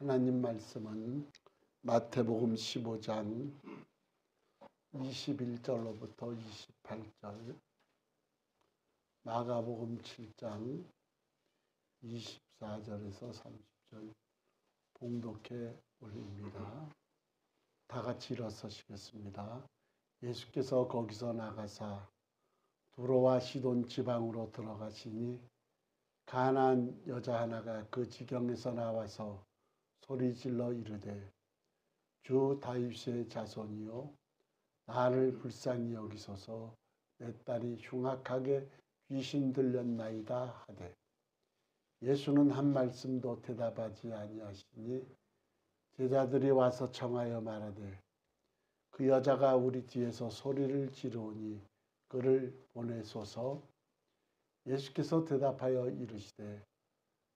하나님 말씀은 마태복음 15장 21절로부터 28절, 마가복음 7장 24절에서 30절 봉독해 올립니다. 다 같이 일어서시겠습니다. 예수께서 거기서 나가사 두로와 시돈 지방으로 들어가시니 가나안 여자 하나가 그 지경에서 나와서 소리질러 이르되 주 다윗의 자손이요 나를 불쌍히 여기소서 내 딸이 흉악하게 귀신 들렸나이다 하되 예수는 한 말씀도 대답하지 아니하시니 제자들이 와서 청하여 말하되 그 여자가 우리 뒤에서 소리를 지르오니 그를 보내소서. 예수께서 대답하여 이르시되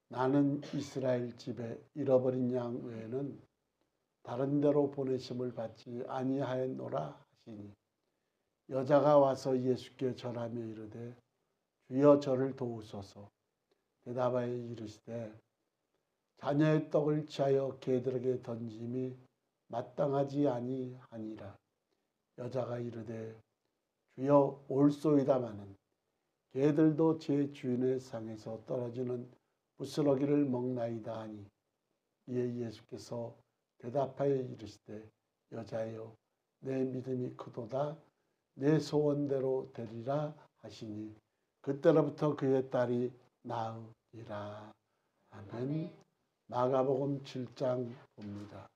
나는 이스라엘 집에 잃어버린 양 외에는 다른 데로 보내심을 받지 아니하였노라 하시니 여자가 와서 예수께 절하며 이르되 주여 저를 도우소서. 대답하여 이르시되 자녀의 떡을 취하여 개들에게 던짐이 마땅하지 아니하니라. 여자가 이르되 주여 올소이다마는 개들도 제 주인의 상에서 떨어지는 부스러기를 먹나이다 하니 이에 예수께서 대답하여 이르시되 여자여 내 믿음이 크도다 내 소원대로 되리라 하시니 그때로부터 그의 딸이 나으니라. 아멘. 마가복음 7장 봅니다.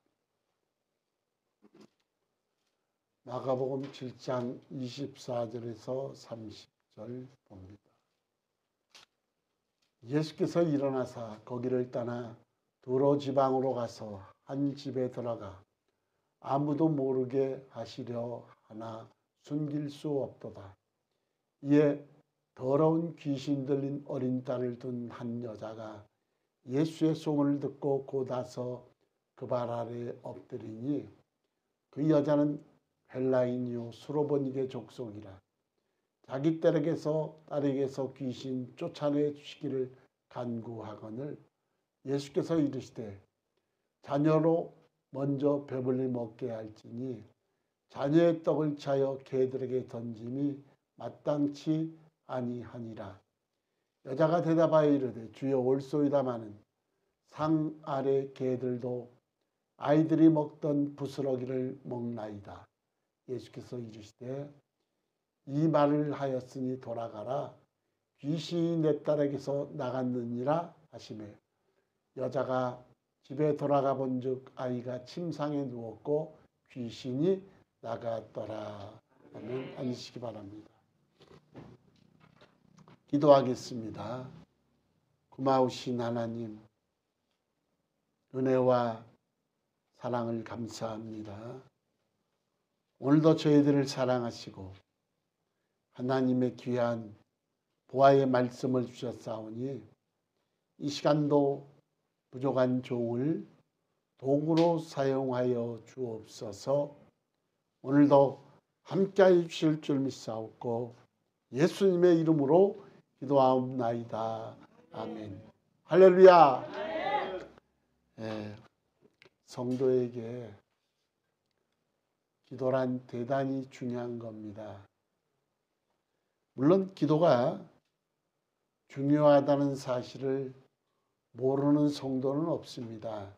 마가복음 7장 24절에서 30절 봅니다. 예수께서 일어나사 거기를 떠나 두로 지방으로 가서 한 집에 들어가 아무도 모르게 하시려 하나 숨길 수 없도다. 이에 더러운 귀신 들린 어린 딸을 둔 한 여자가 예수의 소문을 듣고 곧 와서 그 발 아래 엎드리니 그 여자는 헬라인이요 수로보니게 족속이라. 자기 딸에게서 귀신 쫓아내 주시기를 간구하거늘 예수께서 이르시되 자녀로 먼저 배불리 먹게 할지니 자녀의 떡을 차여 개들에게 던짐이 마땅치 아니하니라. 여자가 대답하여 이르되 주여 올소이다마는 상 아래 개들도 아이들이 먹던 부스러기를 먹나이다. 예수께서 이르시되 이 말을 하였으니 돌아가라 귀신이 내 딸에게서 나갔느니라 하시매 여자가 집에 돌아가 본즉 아이가 침상에 누웠고 귀신이 나갔더라. 아멘. 앉으시기 바랍니다. 기도하겠습니다. 고마우신 하나님, 은혜와 사랑을 감사합니다. 오늘도 저희들을 사랑하시고 하나님의 귀한 보화의 말씀을 주셨사오니 이 시간도 부족한 종을 도구로 사용하여 주옵소서. 오늘도 함께하여 주실 줄 믿사옵고 예수님의 이름으로 기도하옵나이다. 아멘. 할렐루야. 네, 성도에게 기도란 대단히 중요한 겁니다. 물론 기도가 중요하다는 사실을 모르는 성도는 없습니다.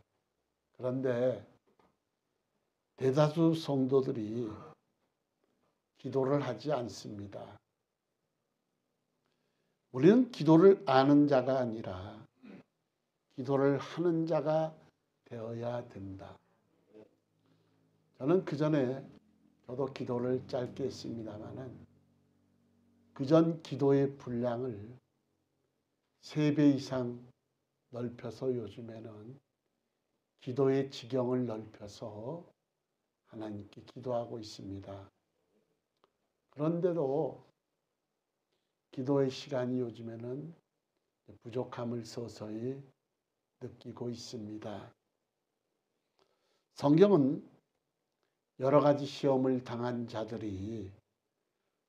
그런데 대다수 성도들이 기도를 하지 않습니다. 우리는 기도를 아는 자가 아니라 기도를 하는 자가 되어야 된다. 저는 그전에 저도 기도를 짧게 했습니다마는 그전 기도의 분량을 3배 이상 넓혀서 요즘에는 기도의 지경을 넓혀서 하나님께 기도하고 있습니다. 그런데도 기도의 시간이 요즘에는 부족함을 서서히 느끼고 있습니다. 성경은 여러 가지 시험을 당한 자들이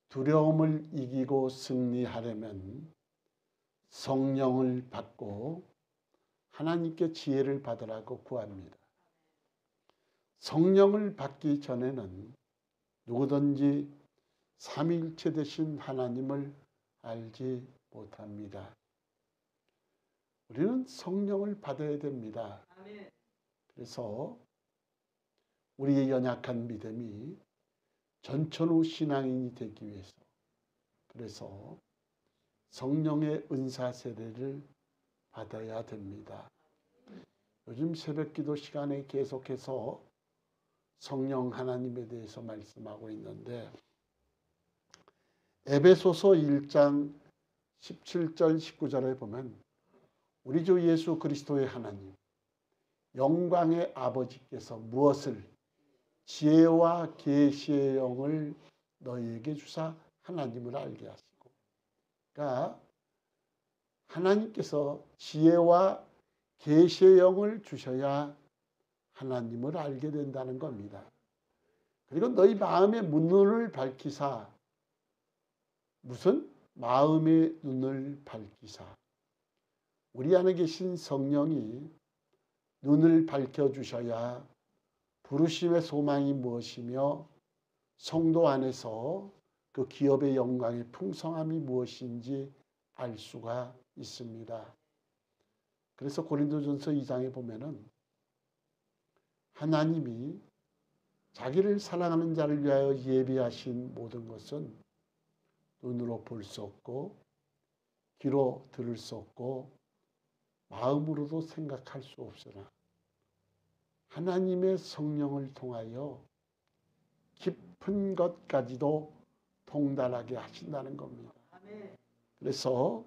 두려움을 이기고 승리하려면 성령을 받고 하나님께 지혜를 받으라고 구합니다. 성령을 받기 전에는 누구든지 삼위일체 되신 하나님을 알지 못합니다. 우리는 성령을 받아야 됩니다. 그래서 우리의 연약한 믿음이 전천후 신앙인이 되기 위해서, 그래서 성령의 은사 세례를 받아야 됩니다. 요즘 새벽기도 시간에 계속해서 성령 하나님에 대해서 말씀하고 있는데, 에베소서 1장 17절 19절에 보면 우리 주 예수 그리스도의 하나님 영광의 아버지께서 무엇을 지혜와 계시의 영을 너희에게 주사 하나님을 알게 하시고, 그러니까 하나님께서 지혜와 계시의 영을 주셔야 하나님을 알게 된다는 겁니다. 그리고 너희 마음의 문을 밝히사, 무슨? 마음의 눈을 밝히사. 우리 안에 계신 성령이 눈을 밝혀주셔야 부르심의 소망이 무엇이며 성도 안에서 그 기업의 영광의 풍성함이 무엇인지 알 수가 있습니다. 그래서 고린도전서 2장에 보면은 하나님이 자기를 사랑하는 자를 위하여 예비하신 모든 것은 눈으로 볼 수 없고 귀로 들을 수 없고 마음으로도 생각할 수 없으나 하나님의 성령을 통하여 깊은 것까지도 통달하게 하신다는 겁니다. 그래서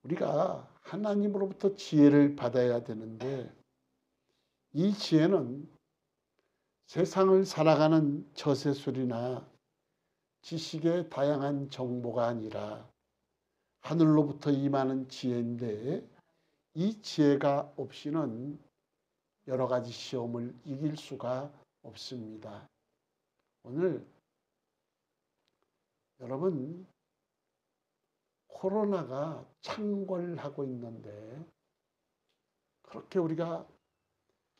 우리가 하나님으로부터 지혜를 받아야 되는데, 이 지혜는 세상을 살아가는 처세술이나 지식의 다양한 정보가 아니라 하늘로부터 임하는 지혜인데, 이 지혜가 없이는 여러 가지 시험을 이길 수가 없습니다. 오늘 여러분, 코로나가 창궐하고 있는데 그렇게 우리가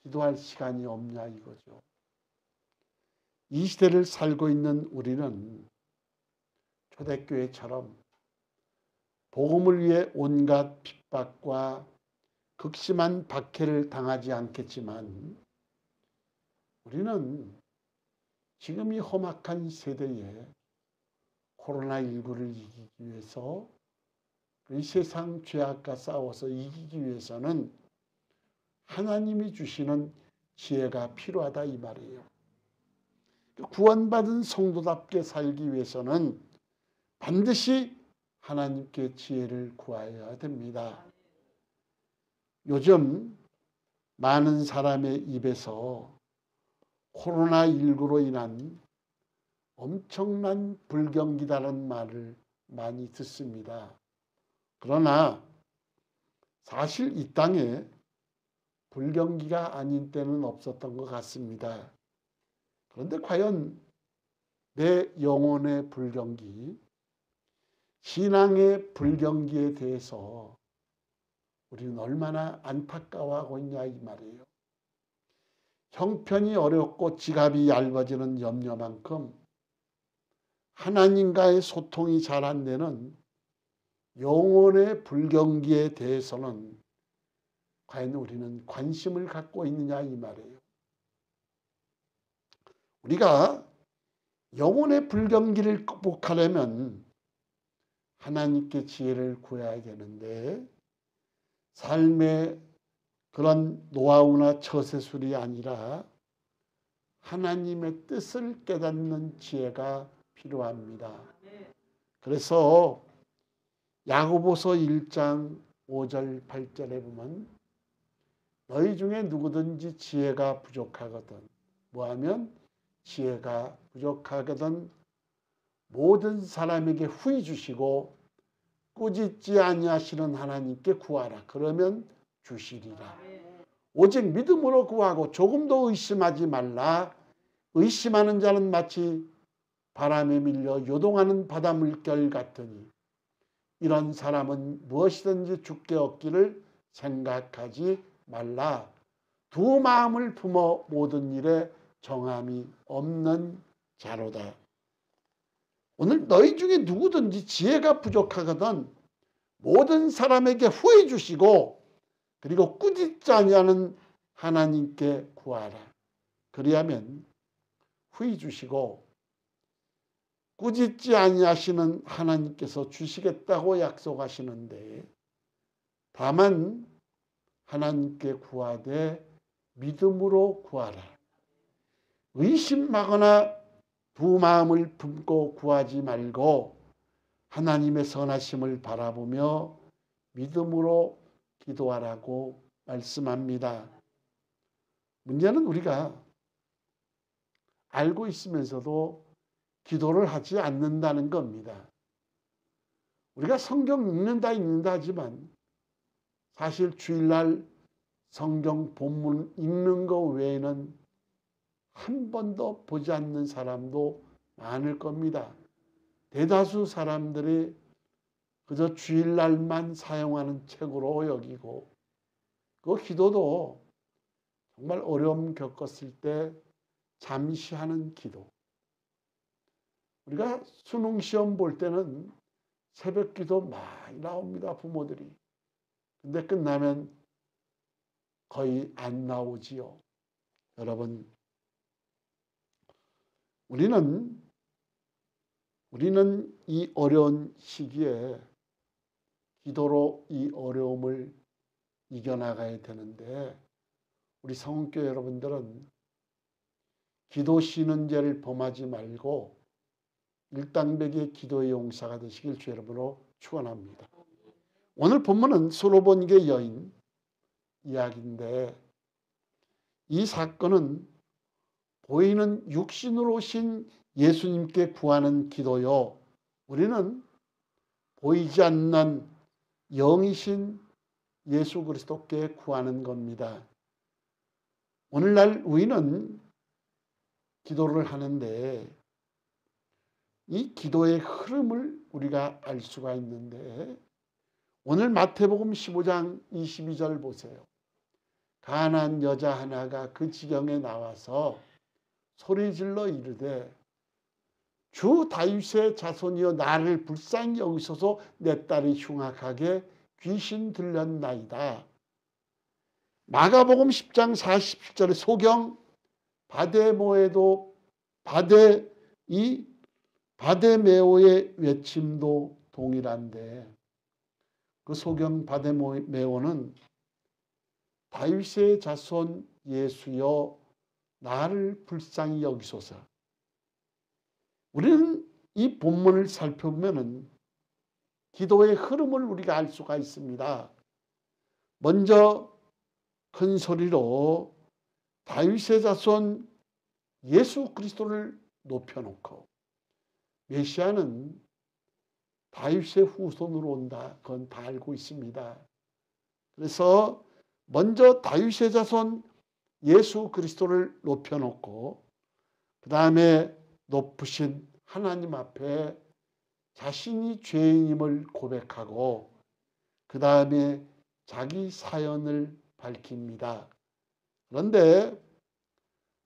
기도할 시간이 없냐 이거죠. 이 시대를 살고 있는 우리는 초대교회처럼 복음을 위해 온갖 핍박과 극심한 박해를 당하지 않겠지만, 우리는 지금 이 험악한 세대에 코로나19를 이기기 위해서, 이 세상 죄악과 싸워서 이기기 위해서는 하나님이 주시는 지혜가 필요하다 이 말이에요. 구원받은 성도답게 살기 위해서는 반드시 하나님께 지혜를 구해야 됩니다. 요즘 많은 사람의 입에서 코로나19로 인한 엄청난 불경기다라는 말을 많이 듣습니다. 그러나 사실 이 땅에 불경기가 아닌 때는 없었던 것 같습니다. 그런데 과연 내 영혼의 불경기, 신앙의 불경기에 대해서 우리는 얼마나 안타까워하고 있냐 이 말이에요. 형편이 어렵고 지갑이 얇아지는 염려만큼 하나님과의 소통이 잘 안 되는 영혼의 불경기에 대해서는 과연 우리는 관심을 갖고 있느냐 이 말이에요. 우리가 영혼의 불경기를 극복하려면 하나님께 지혜를 구해야 되는데, 삶의 그런 노하우나 처세술이 아니라 하나님의 뜻을 깨닫는 지혜가 필요합니다. 그래서 야고보서 1장 5절 8절에 보면 너희 중에 누구든지 지혜가 부족하거든, 뭐하면 지혜가 부족하거든 모든 사람에게 후히 주시고 꾸짖지 아니하시는 하나님께 구하라. 그러면 주시리라. 오직 믿음으로 구하고 조금도 의심하지 말라. 의심하는 자는 마치 바람에 밀려 요동하는 바닷물결 같으니 이런 사람은 무엇이든지 주께 얻기를 생각하지 말라. 두 마음을 품어 모든 일에 정함이 없는 자로다. 오늘 너희 중에 누구든지 지혜가 부족하거든 모든 사람에게 후해 주시고 그리고 꾸짖지 아니하는 하나님께 구하라. 그리하면 후해 주시고 꾸짖지 아니하시는 하나님께서 주시겠다고 약속하시는데 다만 하나님께 구하되 믿음으로 구하라. 의심하거나 두 마음을 품고 구하지 말고 하나님의 선하심을 바라보며 믿음으로 기도하라고 말씀합니다. 문제는 우리가 알고 있으면서도 기도를 하지 않는다는 겁니다. 우리가 성경 읽는다 하지만 사실 주일날 성경 본문 읽는 거 외에는 한 번도 보지 않는 사람도 많을 겁니다. 대다수 사람들이 그저 주일날만 사용하는 책으로 여기고 그 기도도 정말 어려움 겪었을 때 잠시 하는 기도. 우리가 수능시험 볼 때는 새벽 기도 많이 나옵니다. 부모들이. 근데 끝나면 거의 안 나오지요. 여러분, 우리는 이 어려운 시기에 기도로 이 어려움을 이겨나가야 되는데 우리 성은교회 여러분들은 기도 쉬는 죄를 범하지 말고 일당백의 기도의 용사가 되시길 주 여러분으로 축원합니다. 오늘 본문은 솔로몬계 여인 이야기인데 이 사건은 보이는 육신으로 오신 예수님께 구하는 기도요. 우리는 보이지 않는 영이신 예수 그리스도께 구하는 겁니다. 오늘날 우리는 기도를 하는데 이 기도의 흐름을 우리가 알 수가 있는데 오늘 마태복음 15장 22절 보세요. 가난한 여자 하나가 그 지경에 나와서 소리질러 이르되 주 다윗의 자손이여 나를 불쌍히 여기소서 내 딸이 흉악하게 귀신 들렸나이다. 마가복음 10장 47절의 소경 바데메오의 외침도 동일한데 그 소경 바데메오는 다윗의 자손 예수여 나를 불쌍히 여기소서. 우리는 이 본문을 살펴보면 기도의 흐름을 우리가 알 수가 있습니다. 먼저 큰 소리로 다윗의 자손 예수 그리스도를 높여놓고 메시아는 다윗의 후손으로 온다. 그건 다 알고 있습니다. 그래서 먼저 다윗의 자손 예수 그리스도를 높여놓고 그 다음에 높으신 하나님 앞에 자신이 죄인임을 고백하고 그 다음에 자기 사연을 밝힙니다. 그런데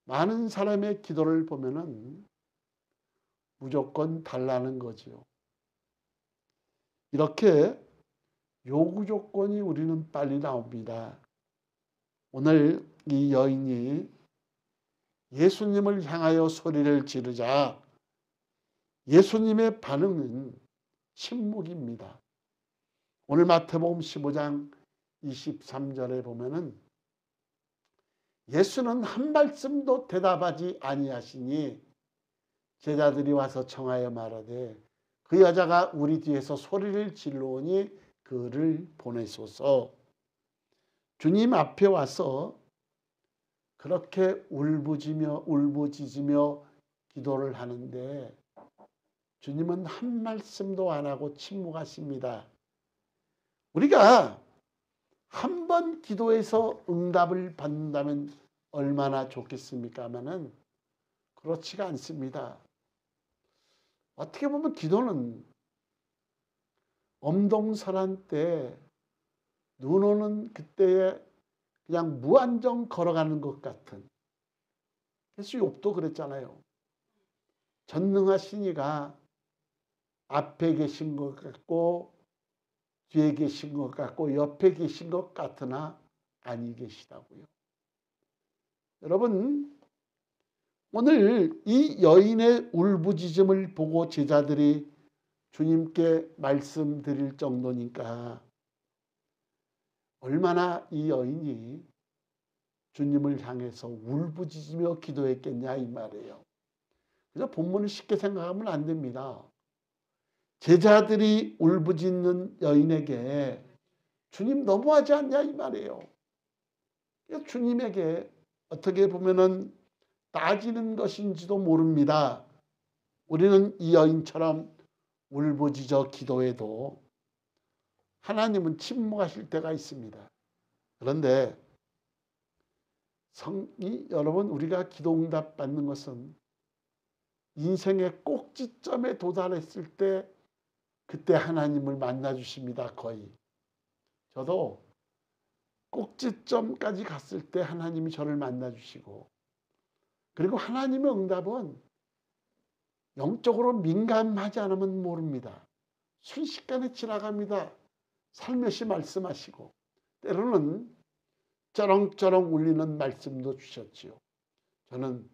많은 사람의 기도를 보면은 무조건 달라는 거지요. 이렇게 요구 조건이 우리는 빨리 나옵니다. 오늘 이 여인이 예수님을 향하여 소리를 지르자 예수님의 반응은 침묵입니다. 오늘 마태복음 15장 23절에 보면은 예수는 한 말씀도 대답하지 아니하시니 제자들이 와서 청하여 말하되 그 여자가 우리 뒤에서 소리를 질러오니 그를 보내소서. 주님 앞에 와서 그렇게 울부짖으며 기도를 하는데 주님은 한 말씀도 안 하고 침묵하십니다. 우리가 한 번 기도해서 응답을 받는다면 얼마나 좋겠습니까마는 그렇지가 않습니다. 어떻게 보면 기도는 엄동설한 때 눈 오는 그때에 그냥 무한정 걸어가는 것 같은. 그래서 욥도 그랬잖아요. 전능하시니가 앞에 계신 것 같고 뒤에 계신 것 같고 옆에 계신 것 같으나 아니 계시다고요. 여러분, 오늘 이 여인의 울부짖음을 보고 제자들이 주님께 말씀드릴 정도니까 얼마나 이 여인이 주님을 향해서 울부짖으며 기도했겠냐 이 말이에요. 그래서 본문을 쉽게 생각하면 안 됩니다. 제자들이 울부짖는 여인에게 주님 너무하지 않냐 이 말이에요. 주님에게 어떻게 보면은 따지는 것인지도 모릅니다. 우리는 이 여인처럼 울부짖어 기도해도 하나님은 침묵하실 때가 있습니다. 그런데 여러분, 우리가 기도 응답 받는 것은 인생의 꼭지점에 도달했을 때 그때 하나님을 만나 주십니다. 거의. 저도 꼭지점까지 갔을 때 하나님이 저를 만나 주시고, 그리고 하나님의 응답은 영적으로 민감하지 않으면 모릅니다. 순식간에 지나갑니다. 살며시 말씀하시고 때로는 쩌렁쩌렁 울리는 말씀도 주셨지요. 저는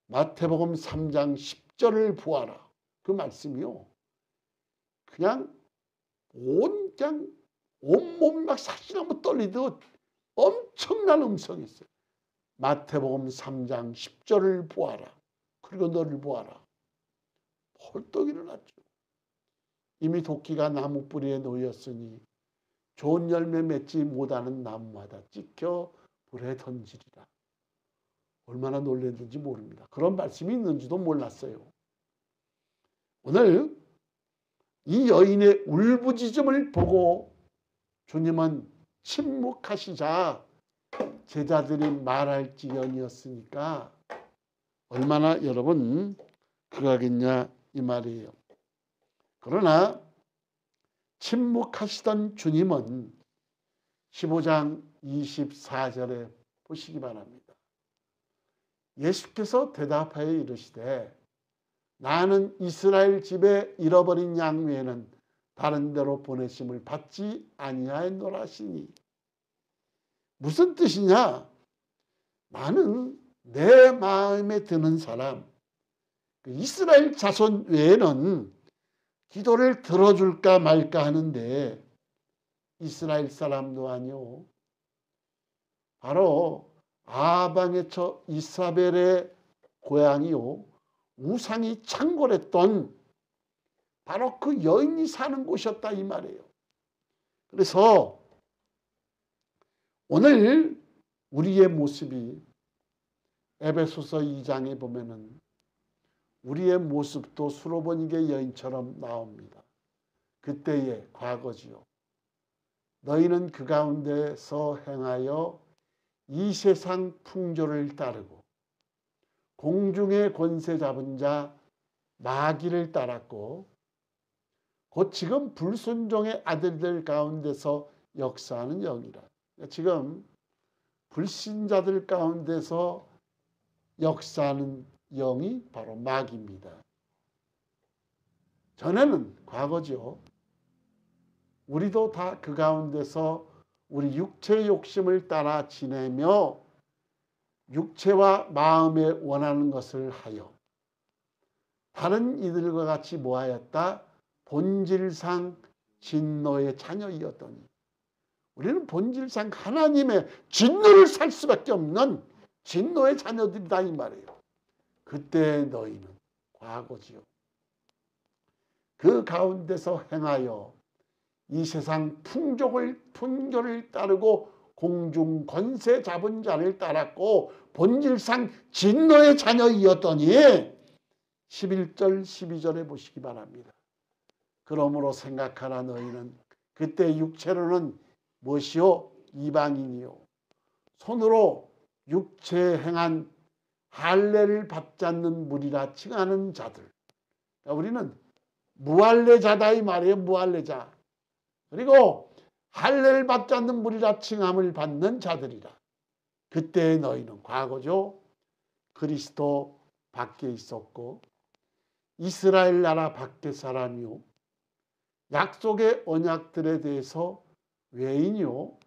마태복음 3장 10절을 보아라. 그 말씀이요. 그냥 온몸이 막 사시나무 떨리듯 엄청난 음성이 있어요. 마태복음 3장 10절을 보아라. 그리고 너를 보아라. 헐떡 일어났죠. 이미 도끼가 나무 뿌리에 놓였으니 좋은 열매 맺지 못하는 나무마다 찍혀 불에 던지리라. 얼마나 놀랐는지 모릅니다. 그런 말씀이 있는지도 몰랐어요. 오늘 이 여인의 울부짖음을 보고 주님은 침묵하시자 제자들이 말할 지경이었으니까 얼마나 여러분 그러겠냐 이 말이에요. 그러나 침묵하시던 주님은 15장 24절에 보시기 바랍니다. 예수께서 대답하여 이르시되 나는 이스라엘 집에 잃어버린 양 외에는 다른 데로 보내심을 받지 아니하였노라 하시니. 무슨 뜻이냐? 나는 내 마음에 드는 사람, 이스라엘 자손 외에는 기도를 들어줄까 말까 하는데 이스라엘 사람도 아니요. 바로 아방의 처 이사벨의 고향이요. 우상이 창궐했던 바로 그 여인이 사는 곳이었다 이 말이에요. 그래서 오늘 우리의 모습이 에베소서 2장에 보면은 우리의 모습도 수로보니게 여인처럼 나옵니다. 그때의 과거지요. 너희는 그 가운데서 행하여 이 세상 풍조를 따르고 공중의 권세 잡은 자 마귀를 따랐고 곧 지금 불순종의 아들들 가운데서 역사하는 영이라. 지금 불신자들 가운데서 역사하는 영이 바로 마귀입니다. 전에는 과거죠. 우리도 다 그 가운데서 우리 육체의 욕심을 따라 지내며 육체와 마음에 원하는 것을 하여 다른 이들과 같이 뭐하였다? 본질상 진노의 자녀이었더니 우리는 본질상 하나님의 진노를 살 수밖에 없는 진노의 자녀들이다 이 말이에요. 그때 너희는 과거지요. 그 가운데서 행하여 이 세상 풍조를 따르고 공중 권세 잡은 자를 따랐고 본질상 진노의 자녀이었더니 11절 12절에 보시기 바랍니다. 그러므로 생각하라 너희는 그때 육체로는 무엇이요? 이방인이요. 손으로 육체에 행한 할례를 받지 않는 무리라 칭하는 자들. 그러니까 우리는 무할례자다 이 말이에요. 무할례자. 그리고 할례를 받지 않는 무리라 칭함을 받는 자들이라. 그때의 너희는 과거죠. 그리스도 밖에 있었고 이스라엘 나라 밖의 사람이요 약속의 언약들에 대해서 외인이요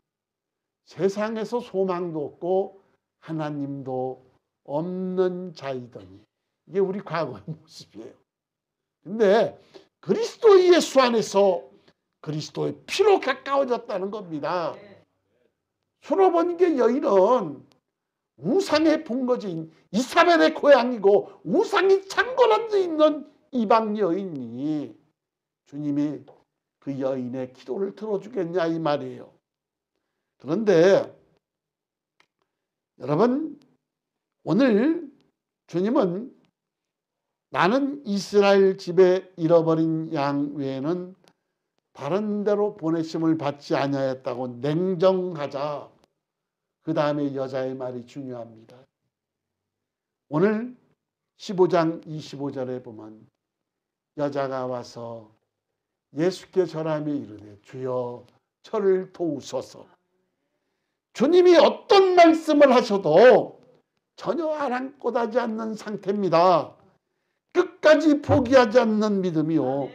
세상에서 소망도 없고 하나님도 없는 자이더니, 이게 우리 과거의 모습이에요. 근데 그리스도 예수 안에서 그리스도의 피로 가까워졌다는 겁니다. 수로 본 게 여인은 우상의 본거지인 이사벨의 고향이고 우상이 창궐한 데 있는 이방 여인이 주님이 그 여인의 기도를 들어주겠냐 이 말이에요. 그런데 여러분, 오늘 주님은 나는 이스라엘 집에 잃어버린 양 외에는 다른 데로 보내심을 받지 아니하였다고 냉정하자. 그 다음에 여자의 말이 중요합니다. 오늘 15장 25절에 보면 여자가 와서 예수께 절하며 이르되 주여 저를 도우소서. 주님이 어떤 말씀을 하셔도 전혀 아랑곳하지 않는 상태입니다. 끝까지 포기하지 않는 믿음이요.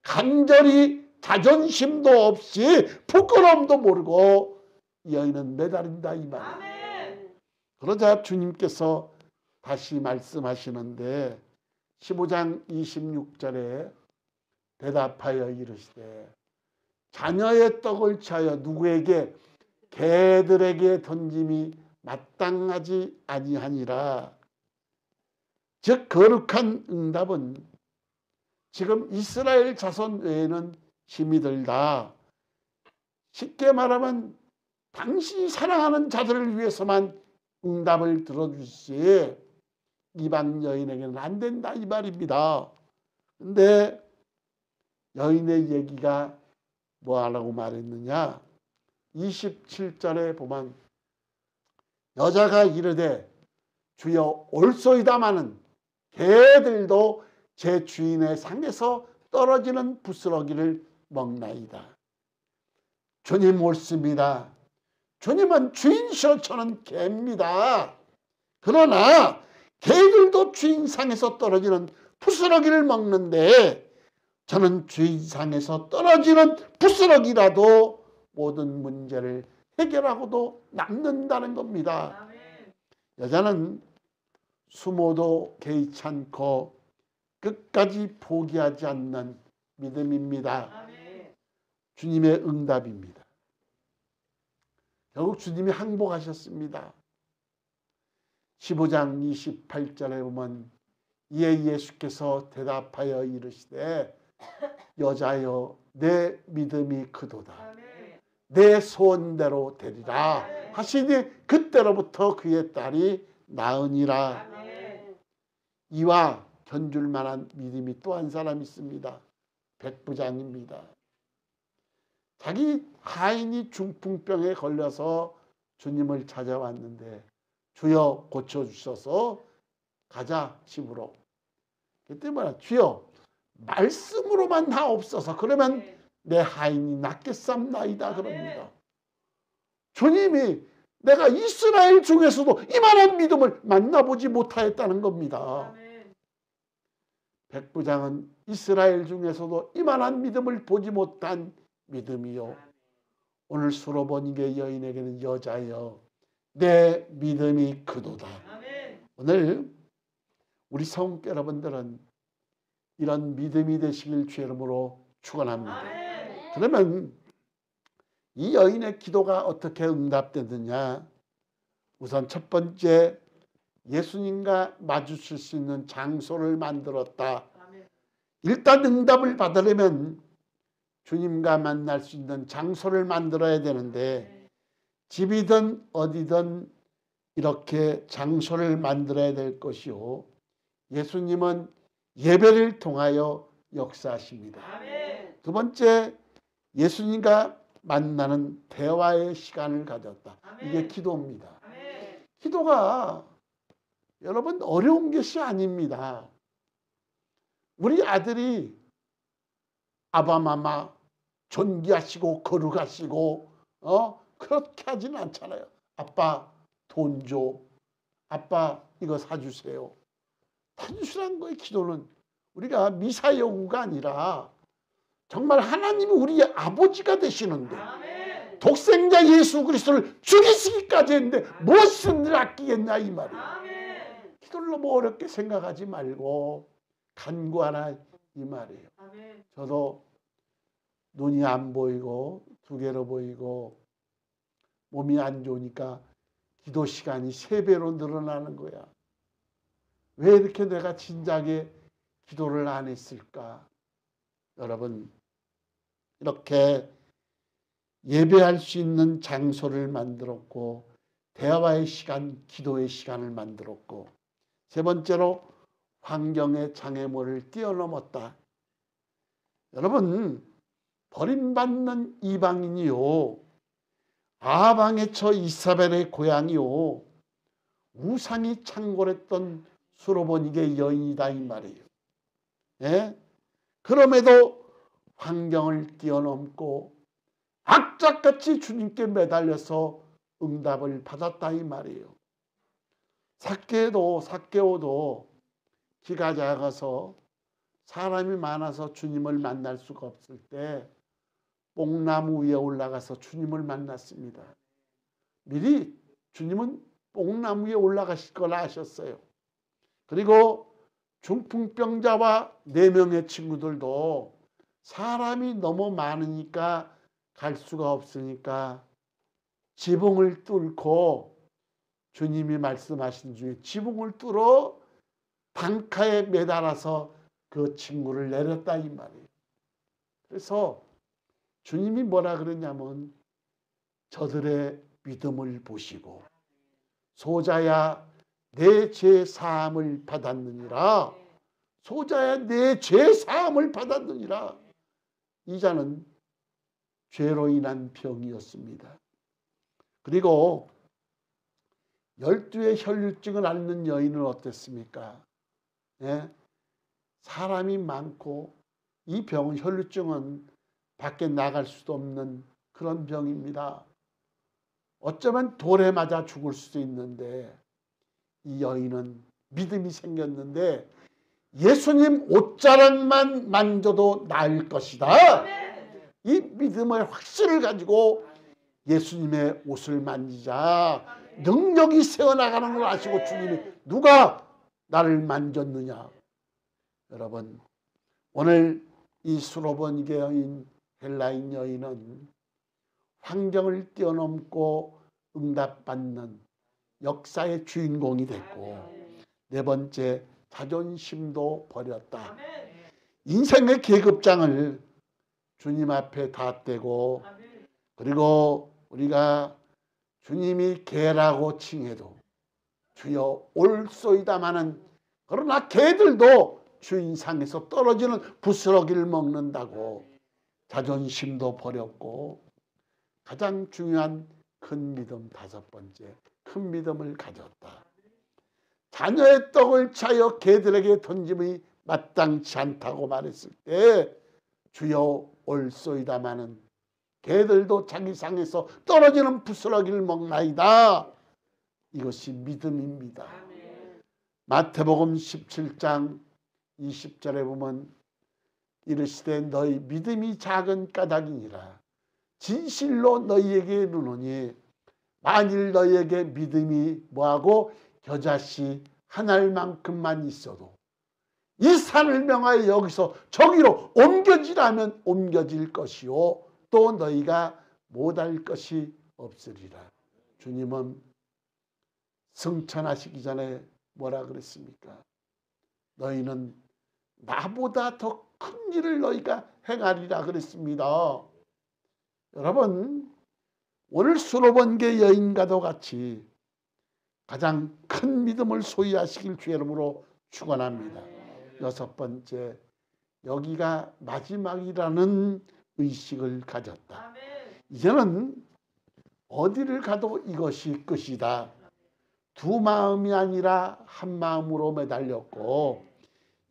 간절히 자존심도 없이 부끄러움도 모르고 여인은 매달린다 이 말이에요. 그러자 주님께서 다시 말씀하시는데 15장 26절에 대답하여 이르시되 자녀의 떡을 취하여 누구에게? 개들에게 던짐이 마땅하지 아니하니라. 즉 거룩한 응답은 지금 이스라엘 자손 외에는 힘이 들다. 쉽게 말하면 당신이 사랑하는 자들을 위해서만 응답을 들어주시지 이방 여인에게는 안 된다 이 말입니다. 근데 여인의 얘기가 뭐하라고 말했느냐? 27절에 보면 여자가 이르되 주여 올소이다마는 개들도 제 주인의 상에서 떨어지는 부스러기를 먹나이다. 주님 옳습니다. 주님은 주인이시여 저는 개입니다. 그러나 개들도 주인 상에서 떨어지는 부스러기를 먹는데 저는 주인 상에서 떨어지는 부스러기라도 모든 문제를 해결하고도 남는다는 겁니다. 여자는 수모도 개의치 않고 끝까지 포기하지 않는 믿음입니다. 주님의 응답입니다. 결국 주님이 항복하셨습니다. 15장 28절에 보면 이에 예수께서 대답하여 이르시되 여자여 내 믿음이 크도다. 내 소원대로 되리라 하시니 그때로부터 그의 딸이 나으니라. 이와 견줄 만한 믿음이 또 한 사람 있습니다. 백부장입니다. 자기 하인이 중풍병에 걸려서 주님을 찾아왔는데 주여 고쳐주셔서 가자 집으로. 그때 뭐야? 주여 말씀으로만 하옵소서. 그러면 내 하인이 낫겠삼나이다 그럽니다. 주님이 내가 이스라엘 중에서도 이만한 믿음을 만나보지 못하였다는 겁니다. 백부장은 이스라엘 중에서도 이만한 믿음을 보지 못한 믿음이요. 오늘 수로 본 게 여인에게는 여자여 내 믿음이 크도다. 오늘 우리 성도 여러분들은 이런 믿음이 되시길 주의 이름으로 축원합니다. 그러면 이 여인의 기도가 어떻게 응답되느냐? 우선 첫 번째, 예수님과 마주칠 수 있는 장소를 만들었다. 일단 응답을 받으려면 주님과 만날 수 있는 장소를 만들어야 되는데 집이든 어디든 이렇게 장소를 만들어야 될 것이요. 예수님은 예배를 통하여 역사하십니다. 두 번째, 예수님과 만나는 대화의 시간을 가졌다. 이게 기도입니다. 기도가 여러분 어려운 것이 아닙니다. 우리 아들이 아바마마 존귀하시고 거룩하시고 그렇게 하진 않잖아요. 아빠 돈 줘. 아빠 이거 사주세요. 단순한 거예요. 기도는 우리가 미사 여구가 아니라 정말 하나님이 우리의 아버지가 되시는데 독생자 예수 그리스도를 죽이시기까지 했는데 무엇을 늘 아끼겠냐 이 말이에요. 기도를 너무 어렵게 생각하지 말고 간구하라 이 말이에요. 저도 눈이 안 보이고 두 개로 보이고 몸이 안 좋으니까 기도 시간이 3배로 늘어나는 거야. 왜 이렇게 내가 진작에 기도를 안 했을까? 여러분 이렇게 예배할 수 있는 장소를 만들었고 대화의 시간, 기도의 시간을 만들었고 세 번째로 환경의 장애물을 뛰어넘었다. 여러분 버림받는 이방인이요 아방에 처 이사벨의 고향이요 우상이 창궐했던 수로보니게 여인이다 이 말이에요. 예? 그럼에도 환경을 뛰어넘고 악착같이 주님께 매달려서 응답을 받았다 이 말이에요. 삭개오도 키가 작아서 사람이 많아서 주님을 만날 수가 없을 때 뽕나무 위에 올라가서 주님을 만났습니다. 미리 주님은 뽕나무 위에 올라가실 걸 아셨어요. 그리고 중풍병자와 4명의 친구들도 사람이 너무 많으니까 갈 수가 없으니까 지붕을 뚫고 주님이 말씀하신 중에 지붕을 뚫어 방카에 매달아서 그 친구를 내렸다 이 말이에요. 그래서 주님이 뭐라 그랬냐면 저들의 믿음을 보시고 소자야 내 죄 사함을 받았느니라. 소자야 내 죄 사함을 받았느니라. 이 자는 죄로 인한 병이었습니다. 그리고 12의 혈류증을 앓는 여인은 어땠습니까? 예? 사람이 많고 이 병은 혈류증은 밖에 나갈 수도 없는 그런 병입니다. 어쩌면 돌에 맞아 죽을 수도 있는데 이 여인은 믿음이 생겼는데 예수님 옷자락만 만져도 나을 것이다. 이 믿음의 확신을 가지고 예수님의 옷을 만지자 능력이 새어나가는 걸 아시고 주님이 누가 나를 만졌느냐. 여러분 오늘 이 수로보니게 여인 헬라인 여인은 환경을 뛰어넘고 응답받는 역사의 주인공이 됐고 네 번째 자존심도 버렸다. 인생의 계급장을 주님 앞에 다 떼고 그리고 우리가 주님이 개라고 칭해도 주여 올소이다마는 그러나 개들도 주인상에서 떨어지는 부스러기를 먹는다고 자존심도 버렸고 가장 중요한 큰 믿음 5번째 큰 믿음을 가졌다. 자녀의 떡을 차여 개들에게 던짐이 마땅치 않다고 말했을 때 주여 올소이다마는 개들도 자기 상에서 떨어지는 부스러기를 먹나이다. 이것이 믿음입니다. 마태복음 17장 20절에 보면 이르시되 너희 믿음이 작은 까닭이니라. 진실로 너희에게 이르노니 만일 너희에게 믿음이 뭐하고 겨자씨 한 알만큼만 있어도 이 산을 명하여 여기서 저기로 옮겨지라면 옮겨질 것이요 또 너희가 못할 것이 없으리라. 주님은 승천하시기 전에 뭐라 그랬습니까? 너희는 나보다 더 큰 일을 너희가 행하리라 그랬습니다. 여러분 오늘 수로보니게 여인과도 같이 가장 큰 믿음을 소유하시길 주의 이름으로 축원합니다. 6번째 여기가 마지막이라는 의식을 가졌다. 이제는 어디를 가도 이것이 끝이다. 두 마음이 아니라 한 마음으로 매달렸고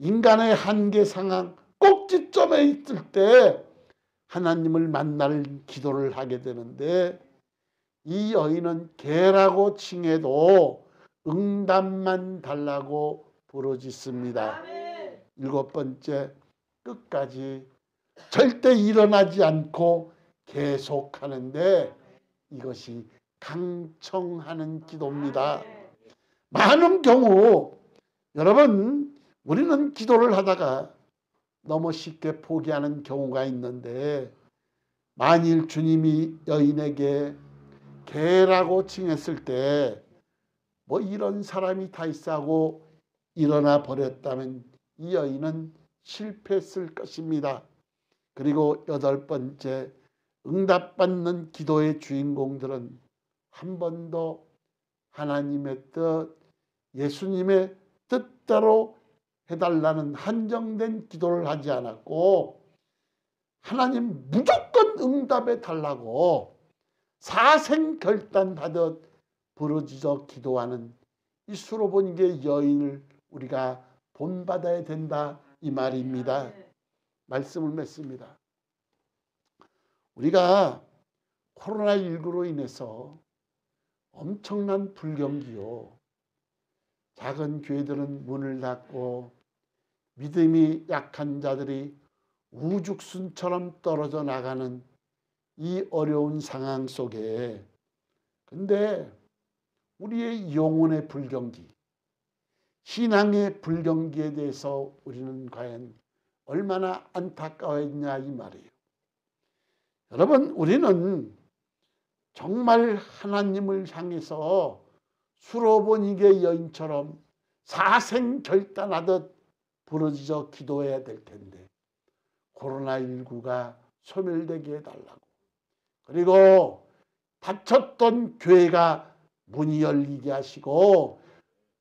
인간의 한계 상황 꼭지점에 있을 때 하나님을 만날 기도를 하게 되는데 이 여인은 개라고 칭해도 응답만 달라고 부르짖습니다. 7번째, 끝까지 절대 일어나지 않고 계속하는데 이것이 강청하는 기도입니다. 많은 경우 여러분 우리는 기도를 하다가 너무 쉽게 포기하는 경우가 있는데 만일 주님이 여인에게 개라고 칭했을 때 뭐 이런 사람이 다 있어 하고 일어나 버렸다면 이 여인은 실패했을 것입니다. 그리고 8번째, 응답받는 기도의 주인공들은 한 번도 하나님의 뜻, 예수님의 뜻대로 해달라는 한정된 기도를 하지 않았고 하나님 무조건 응답해 달라고 사생결단하듯 부르짖어 기도하는 이 수로보니게 여인을 우리가 본받아야 된다 이 말입니다. 말씀을 맺습니다. 우리가 코로나19로 인해서 엄청난 불경기요. 작은 교회들은 문을 닫고 믿음이 약한 자들이 우죽순처럼 떨어져 나가는 이 어려운 상황 속에 근데 우리의 영혼의 불경기, 신앙의 불경기에 대해서 우리는 과연 얼마나 안타까워했냐 이 말이에요. 여러분 우리는 정말 하나님을 향해서 수로보니게 여인처럼 사생결단하듯 부르짖어 기도해야 될 텐데 코로나19가 소멸되게 해달라고 그리고 닫혔던 교회가 문이 열리게 하시고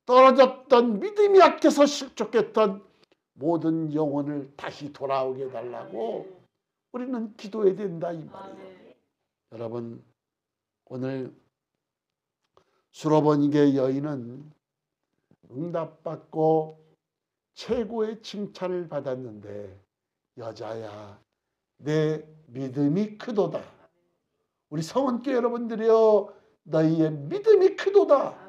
떨어졌던 믿음이 약해서 실족했던 모든 영혼을 다시 돌아오게 해달라고 우리는 기도해야 된다 이 말이에요. 여러분 오늘 수로보니게 여인은 응답받고 최고의 칭찬을 받았는데 여자야 내 믿음이 크도다. 우리 성원교회 여러분들이여 너희의 믿음이 크도다.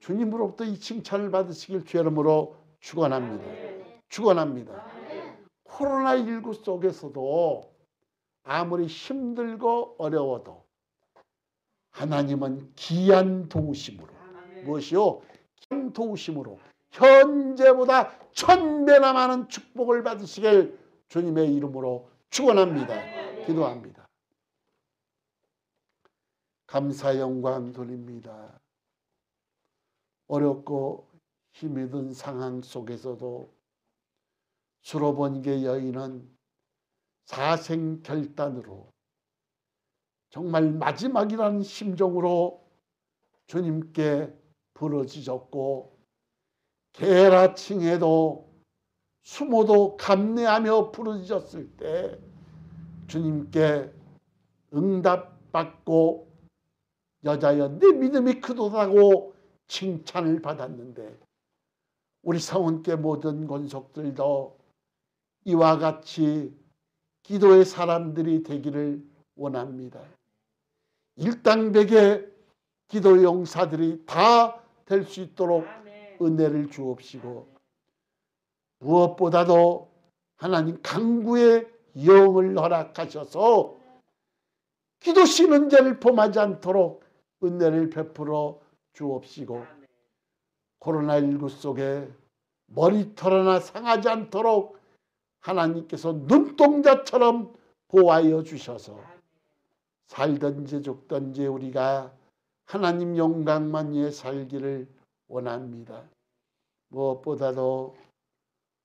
주님으로부터 이 칭찬을 받으시길 주 이름으로 축원합니다. 축원합니다. 코로나19 속에서도 아무리 힘들고 어려워도 하나님은 귀한 도우심으로 무엇이요? 귀한 도우심으로 현재보다 1000배나 많은 축복을 받으시길 주님의 이름으로 축원합니다. 기도합니다. 감사 영광 돌립니다. 어렵고 힘이 든 상황 속에서도 수로보니게 여인은 사생결단으로 정말 마지막이라는 심정으로 주님께 부르짖었고 개라 칭해도 숨어도 감내하며 부르짖었을 때 주님께 응답받고 여자여 네 믿음이 크도다고 칭찬을 받았는데 우리 성원교회 모든 권속들도 이와 같이 기도의 사람들이 되기를 원합니다. 일당백의 기도 용사들이 다 될 수 있도록 은혜를 주옵시고 무엇보다도 하나님 강구의 영을 허락하셔서 기도 쉬는 죄를 범하지 않도록 은혜를 베풀어 주옵시고 코로나19 속에 머리털 하나 상하지 않도록 하나님께서 눈동자처럼 보호하여 주셔서 살든지 죽든지 우리가 하나님 영광만 위해 살기를 원합니다. 무엇보다도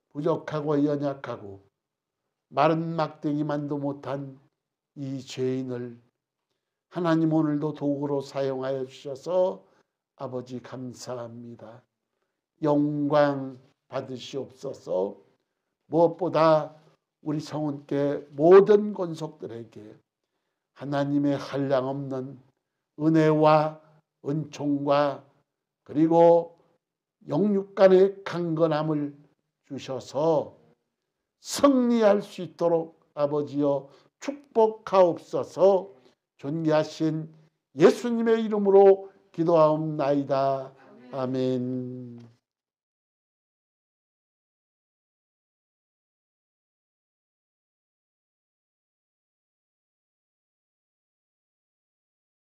부족하고 연약하고 마른 막대기만도 못한 이 죄인을 하나님 오늘도 도구로 사용하여 주셔서 아버지 감사합니다. 영광 받으시옵소서. 무엇보다 우리 성원교회 모든 권속들에게 하나님의 한량없는 은혜와 은총과 그리고 영육간의 강건함을 주셔서 승리할 수 있도록 아버지여 축복하옵소서. 존귀하신 예수님의 이름으로 기도하옵나이다. 아멘.